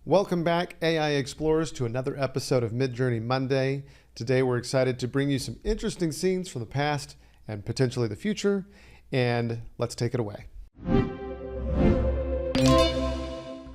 Welcome back, AI Explorers, to another episode of Midjourney Monday. Today we're excited to bring you some interesting scenes from the past and potentially the future, and let's take it away.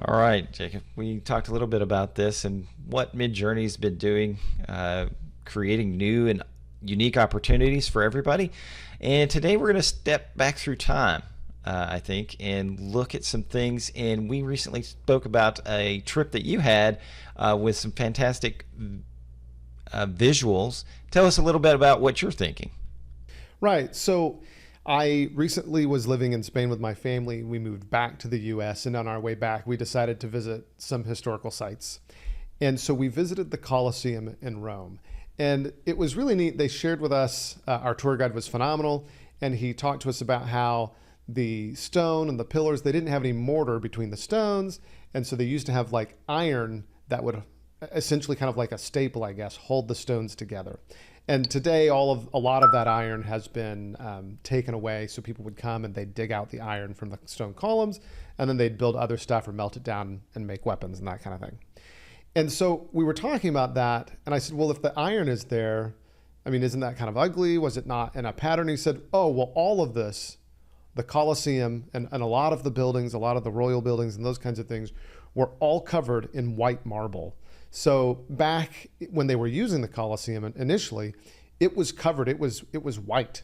All right, Jacob, we talked a little bit about this and what Midjourney's been doing, creating new and unique opportunities for everybody. And today we're going to step back through time, I think, and look at some things. And we recently spoke about a trip that you had with some fantastic visuals. Tell us a little bit about what you're thinking. Right. So I recently was living in Spain with my family. We moved back to the US, and on our way back, we decided to visit some historical sites. And so we visited the Colosseum in Rome. And it was really neat. They shared with us, our tour guide was phenomenal, and he talked to us about how the stone and the pillars, they didn't have any mortar between the stones. And so they used to have like iron that would essentially kind of like a staple, I guess, hold the stones together. And today, a lot of that iron has been taken away. So people would come and they'd dig out the iron from the stone columns, and then they'd build other stuff or melt it down and make weapons and that kind of thing. And so we were talking about that, and I said, well, if the iron is there, I mean, isn't that kind of ugly? Was it not in a pattern? He said, oh, well, all of this, the Colosseum and a lot of the buildings, a lot of the royal buildings and those kinds of things were all covered in white marble. So back when they were using the Colosseum initially, it was covered, it was white.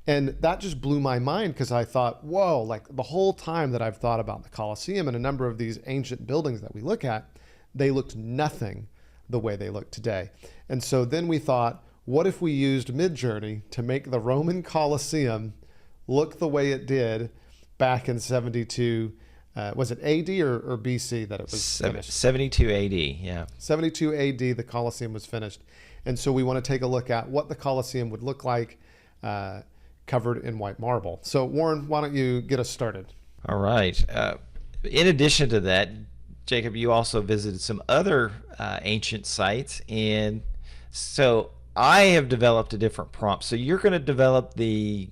And that just blew my mind because I thought, whoa, like the whole time that I've thought about the Colosseum and a number of these ancient buildings that we look at, they looked nothing the way they look today. And so then we thought, what if we used Midjourney to make the Roman Colosseum look the way it did back in 72, was it AD or BC that it was finished? 72 AD, yeah. 72 AD, the Colosseum was finished. And so we want to take a look at what the Colosseum would look like covered in white marble. So Warren, why don't you get us started? All right. In addition to that, Jacob, you also visited some other ancient sites. And so I have developed a different prompt. So you're going to develop the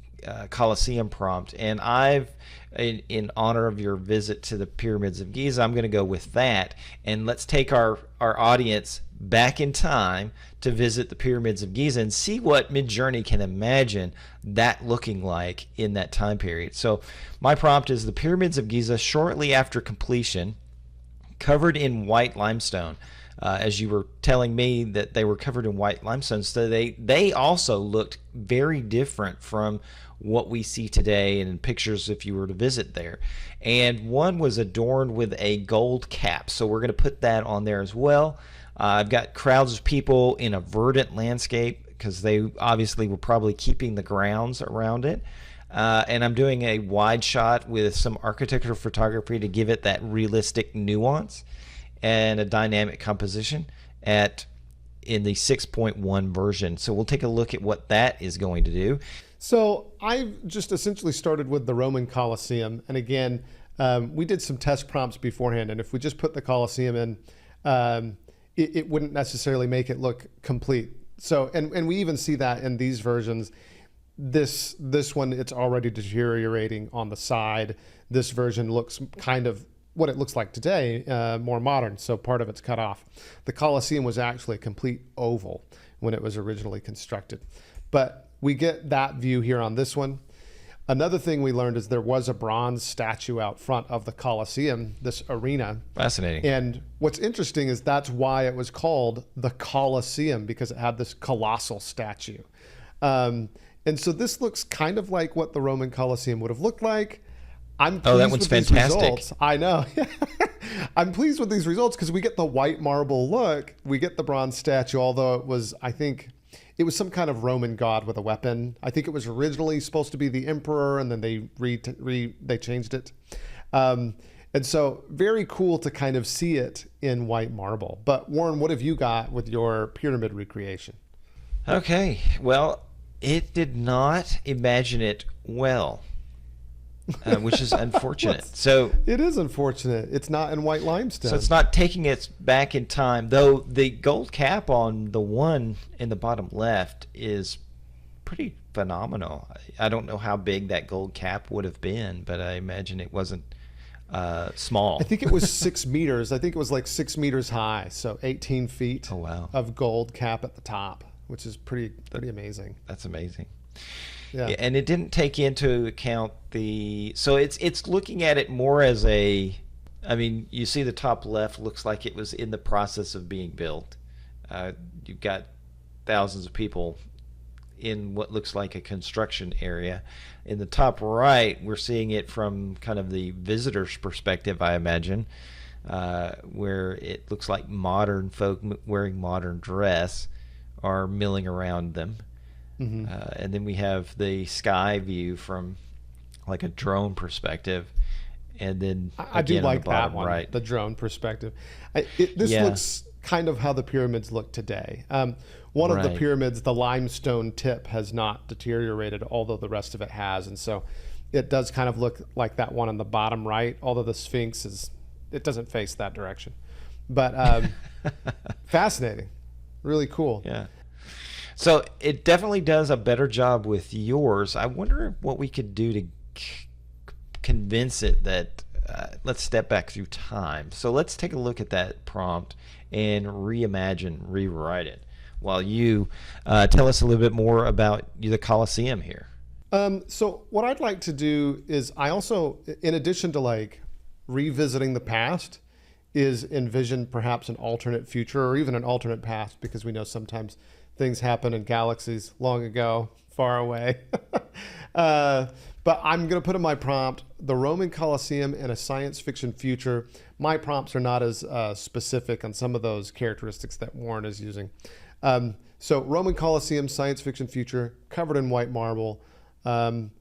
Colosseum prompt, and I've, in honor of your visit to the pyramids of Giza, I'm going to go with that, and let's take our audience back in time to visit the pyramids of Giza and see what Midjourney can imagine that looking like in that time period. So my prompt is the pyramids of Giza shortly after completion, covered in white limestone. As you were telling me that they were covered in white limestone, so they also looked very different from what we see today and in pictures if you were to visit there. And one was adorned with a gold cap, so we're going to put that on there as well. I've got crowds of people in a verdant landscape because they obviously were probably keeping the grounds around it. And I'm doing a wide shot with some architectural photography to give it that realistic nuance and a dynamic composition in the 6.1 version. So we'll take a look at what that is going to do. So I've just essentially started with the Roman Colosseum. And again, we did some test prompts beforehand. And if we just put the Colosseum in, it wouldn't necessarily make it look complete. So, and we even see that in these versions. This one, it's already deteriorating on the side. This version looks kind of what it looks like today, more modern, so part of it's cut off. The Colosseum was actually a complete oval when it was originally constructed. But we get that view here on this one. Another thing we learned is there was a bronze statue out front of the Colosseum, this arena. Fascinating. And what's interesting is that's why it was called the Colosseum, because it had this colossal statue. And so this looks kind of like what the Roman Colosseum would have looked like. I'm pleased that one's with these fantastic. results. I know. I'm pleased with these results because we get the white marble look. We get the bronze statue, although it was, I think, it was some kind of Roman god with a weapon. I think it was originally supposed to be the emperor, and then they changed it. And so very cool to kind of see it in white marble. But Warren, what have you got with your pyramid recreation? Okay, well, it did not imagine it well. Which is unfortunate. So it is unfortunate. It's not in white limestone. So it's not taking it back in time, though the gold cap on the one in the bottom left is pretty phenomenal. I don't know how big that gold cap would have been, but I imagine it wasn't small. I think it was 6 meters. I think it was like 6 meters high, so 18 feet Oh, wow. of gold cap at the top, which is pretty amazing. That's amazing. Yeah. Yeah, and it didn't take into account so it's looking at it more as I mean, you see the top left looks like it was in the process of being built. You've got thousands of people in what looks like a construction area. In the top right, we're seeing it from kind of the visitor's perspective, I imagine, where it looks like modern folk wearing modern dress are milling around them. Mm-hmm. And then we have the sky view from like a drone perspective. And then I do again, on like the bottom that one, right. the drone perspective. This Yeah. looks kind of how the pyramids look today. One of the Right. pyramids, the limestone tip has not deteriorated, although the rest of it has. And so it does kind of look like that one on the bottom right, although the Sphinx it doesn't face that direction. But fascinating, really cool. Yeah. So it definitely does a better job with yours. I wonder what we could do to convince it that let's step back through time. So let's take a look at that prompt and rewrite it while you tell us a little bit more about the Colosseum here. So what I'd like to do is I also, in addition to like revisiting the past, is envision perhaps an alternate future or even an alternate past, because we know sometimes things happen in galaxies long ago, far away. But I'm going to put in my prompt, the Roman Colosseum in a science fiction future. My prompts are not as specific on some of those characteristics that Warren is using. So Roman Colosseum, science fiction future, covered in white marble. I'm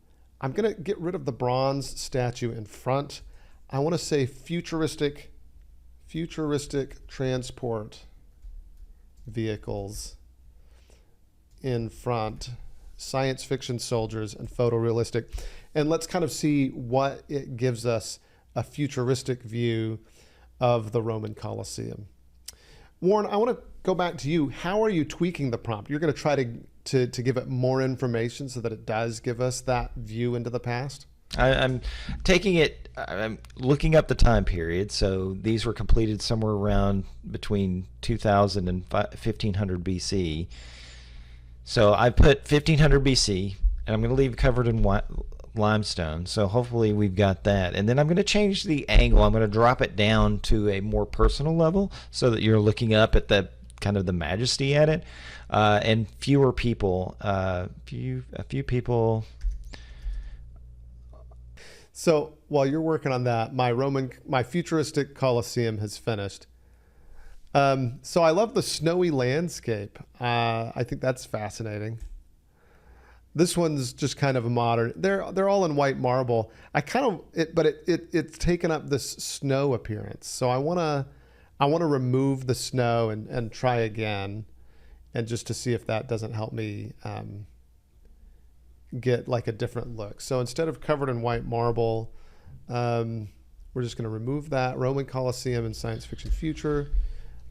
going to get rid of the bronze statue in front. I want to say futuristic transport vehicles in front, science fiction soldiers, and photorealistic. And let's kind of see what it gives us, a futuristic view of the Roman Colosseum. Warren, I want to go back to you. How are you tweaking the prompt? You're going to try to give it more information so that it does give us that view into the past? I'm looking up the time period. So these were completed somewhere around between 2000 and 1500 BC. So I put 1500 BC, and I'm going to leave it covered in limestone. So hopefully we've got that. And then I'm going to change the angle. I'm going to drop it down to a more personal level so that you're looking up at the kind of the majesty at it, and fewer people, a few people. So while you're working on that, my futuristic Colosseum has finished. So I love the snowy landscape. I think that's fascinating. This one's just kind of a modern. They're all in white marble. It's taken up this snow appearance. So I wanna remove the snow and try again, and just to see if that doesn't help me get like a different look. So instead of covered in white marble, we're just going to remove that. Roman Colosseum in science fiction future,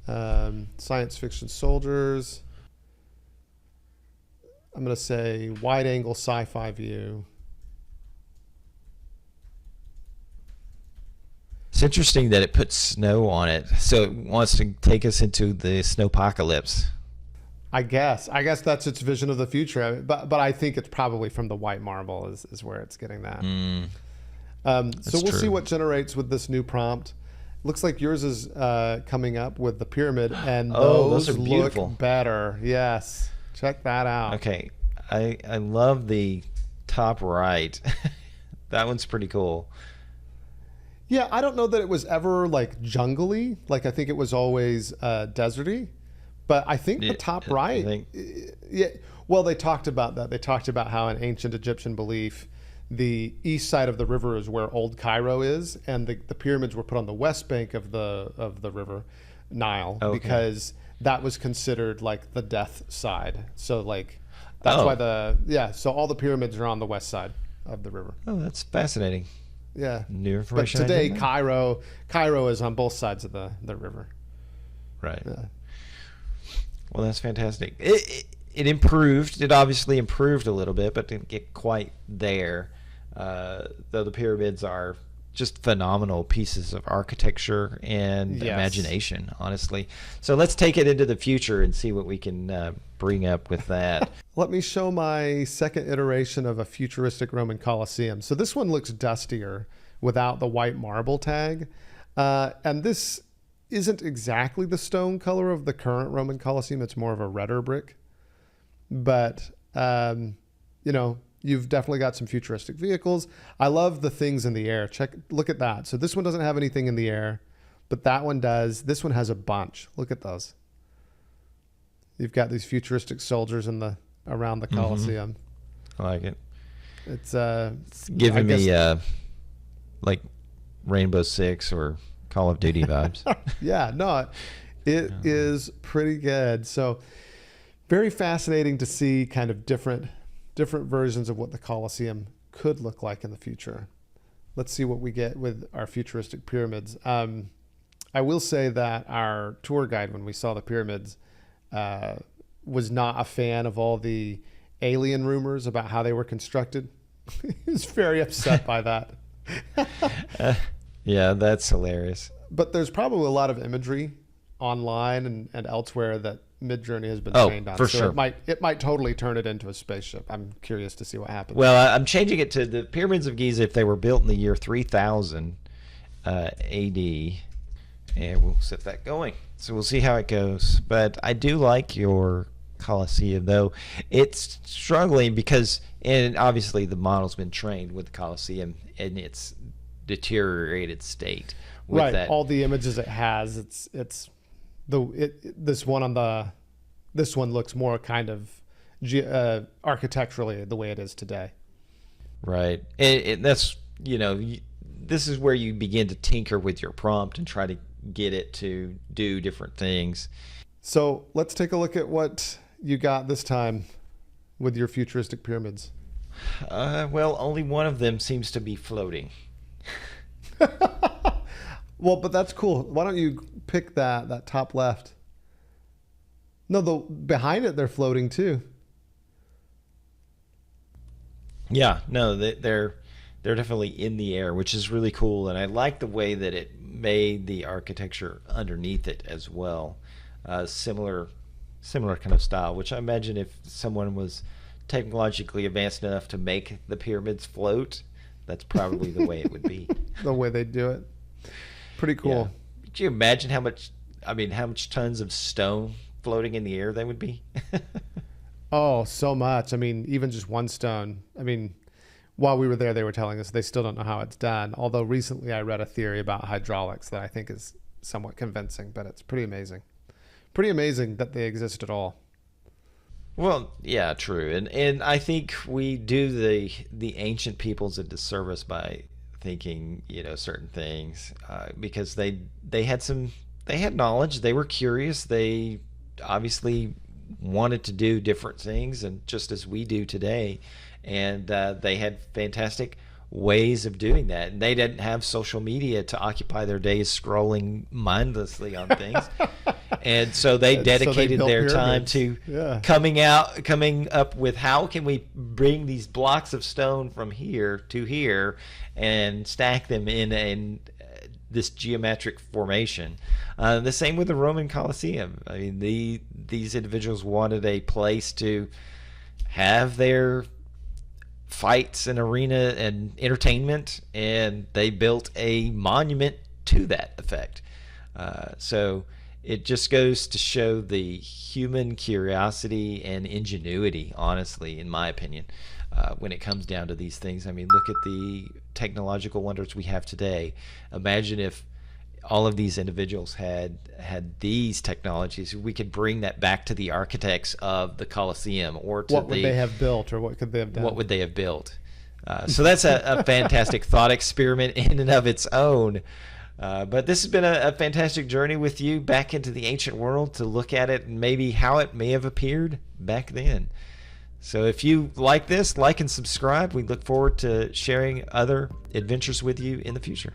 science fiction soldiers. I'm going to say wide angle sci-fi view. It's interesting that it puts snow on it. So it wants to take us into the snowpocalypse. I guess that's its vision of the future, but I think it's probably from the white marble is where it's getting that. So we'll see what generates with this new prompt. Looks like yours is coming up with the pyramid, and those are beautiful. look better. Yes, check that out. Okay, I love the top right. That one's pretty cool. Yeah, I don't know that it was ever like jungly. Like I think it was always deserty. But I think the top right, yeah. Well, they talked about that. They talked about how in ancient Egyptian belief, the east side of the river is where Old Cairo is, and the pyramids were put on the west bank of the river Nile, because that was considered like the death side. So like that's why so all the pyramids are on the west side of the river. Oh, that's fascinating. Yeah. New information. But today Cairo is on both sides of the river. Right. Yeah. Well, that's fantastic. It improved. It obviously improved a little bit, but didn't get quite there. Though the pyramids are just phenomenal pieces of architecture and Yes. imagination, honestly. So let's take it into the future and see what we can bring up with that. Let me show my second iteration of a futuristic Roman Colosseum. So this one looks dustier without the white marble tag. And this isn't exactly the stone color of the current Roman Colosseum. It's more of a redder brick. But, you know, you've definitely got some futuristic vehicles. I love the things in the air. Look at that. So this one doesn't have anything in the air, but that one does. This one has a bunch. Look at those. You've got these futuristic soldiers around the Colosseum. I like it. It's Giving me like Rainbow Six or Call of Duty vibes. yeah, no, it is pretty good. So very fascinating to see kind of different versions of what the Colosseum could look like in the future. Let's see what we get with our futuristic pyramids. I will say that our tour guide, when we saw the pyramids, was not a fan of all the alien rumors about how they were constructed. He was very upset by that. Yeah, that's hilarious. But there's probably a lot of imagery online and elsewhere that Midjourney has been trained on. For so sure. It might totally turn it into a spaceship. I'm curious to see what happens. Well, I'm changing it to the pyramids of Giza. If they were built in the year 3000 AD, and we'll set that going. So we'll see how it goes. But I do like your Colosseum, though. It's struggling because, and obviously the model's been trained with the Colosseum in its deteriorated state. With right. that. All the images it has, this one looks more kind of architecturally the way it is today. Right. And that's, this is where you begin to tinker with your prompt and try to get it to do different things. So let's take a look at what you got this time with your futuristic pyramids. Well, only one of them seems to be floating. Well, but that's cool. Why don't you pick that top left? No, behind it they're floating too. Yeah, no, they're definitely in the air, which is really cool, and I like the way that it made the architecture underneath it as well. Similar kind of style, which I imagine if someone was technologically advanced enough to make the pyramids float, that's probably the way it would be. The way they do it. Pretty cool. Yeah. Could you imagine how much tons of stone floating in the air they would be? Oh, so much. I mean, even just one stone. I mean, while we were there, they were telling us they still don't know how it's done. Although recently I read a theory about hydraulics that I think is somewhat convincing, but it's pretty amazing. Pretty amazing that they exist at all. Well, yeah, true. And I think we do the ancient peoples a disservice by thinking, certain things, because they had knowledge, they were curious, they obviously wanted to do different things, and just as we do today, and they had fantastic ways of doing that, and they didn't have social media to occupy their days scrolling mindlessly on things. And so they dedicated their time to coming up with how can we bring these blocks of stone from here to here and stack them in this geometric formation. The same with the Roman Colosseum. I mean, these individuals wanted a place to have their fights and arena and entertainment, and they built a monument to that effect. So it just goes to show the human curiosity and ingenuity, honestly, in my opinion, when it comes down to these things. I mean, look at the technological wonders we have today. Imagine if all of these individuals had these technologies. We could bring that back to the architects of the Colosseum, or to what would they have built, or what could they have done? What would they have built? So that's a fantastic thought experiment in and of its own. But this has been a fantastic journey with you back into the ancient world to look at it and maybe how it may have appeared back then. So if you like this, like and subscribe. We look forward to sharing other adventures with you in the future.